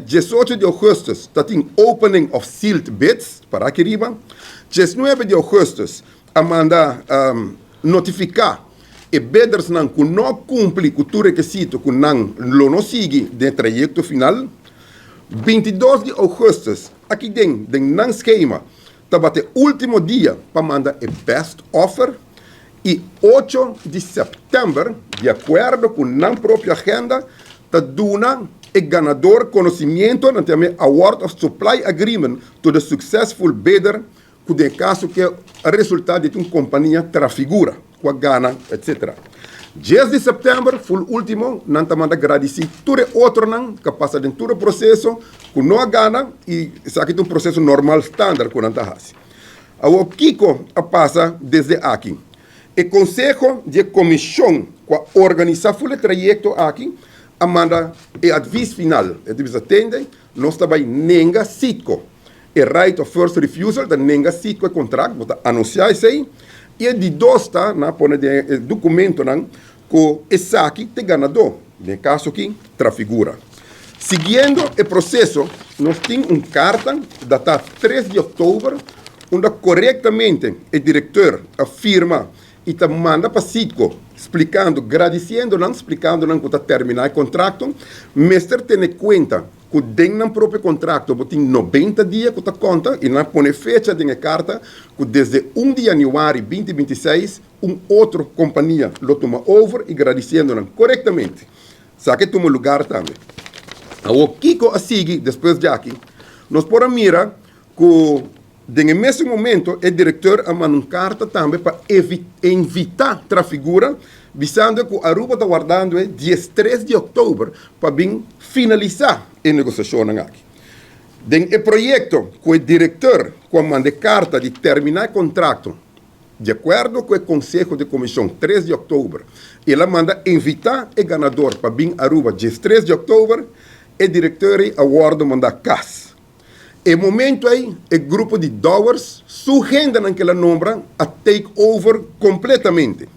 18 de augustus, dat in opening of sealed bids, para aqui riba. 19 de augustus, amanda notificar e bidders não que não cumpre com o requisito que não sigue de trajeto final. 22 de agosto, aqui tem um esquema, tá último dia para mandar o best offer. E 8 de setembro, de acordo com a própria agenda, tá dando o ganador conhecimento na também Award of Supply Agreement to the successful bidder, que de caso que é o resultado de uma companhia trafigura, com a Gana, etc. 10 de setembro foi o último, não está mandando agradecer todo outro que passa dentro do processo, que não gana e isso aqui é um processo normal, standard, que não está assim. O Kiko passa desde aqui. O Conselho de Comissão, que organiza o trajeto aqui, manda o aviso final. E devemos atender, nós também nenga sitco. O right of first refusal, da nenga sitco o contrato, vamos anunciar isso aí. E de dois está, na põe de documento, que esse aqui tem ganador. No caso aqui, trafigura. Seguindo o processo, nós temos uma carta, data 3 de outubro, onde corretamente o diretor afirma e te manda para Sitco, explicando, agradecendo, explicando que está terminado o contrato, mas tem em conta que dentro do próprio contrato tem 90 dias que está conta e não põe fecha de carta que desde 1 de janeiro de 2026 uma outra companhia lo toma over e agradecendo corretamente. Sabe que toma lugar também. O Kiko a seguir, depois de aqui, nós podemos mirar que no mesmo momento, o diretor manda uma carta também para evitar trafigura, visando que a Aruba está guardando o dia 3 de outubro para finalizar a negociação aqui. No projeto, que o diretor, quando manda carta de terminar o contrato, de acordo com o Conselho de Comissão, 3 de outubro, ele manda invitar o ganador para vir a Aruba, dia 3 de outubro, o diretor aguarda mandar casa. E momento aí, o grupo de Dowers sugerem naquela nombra a take over completamente.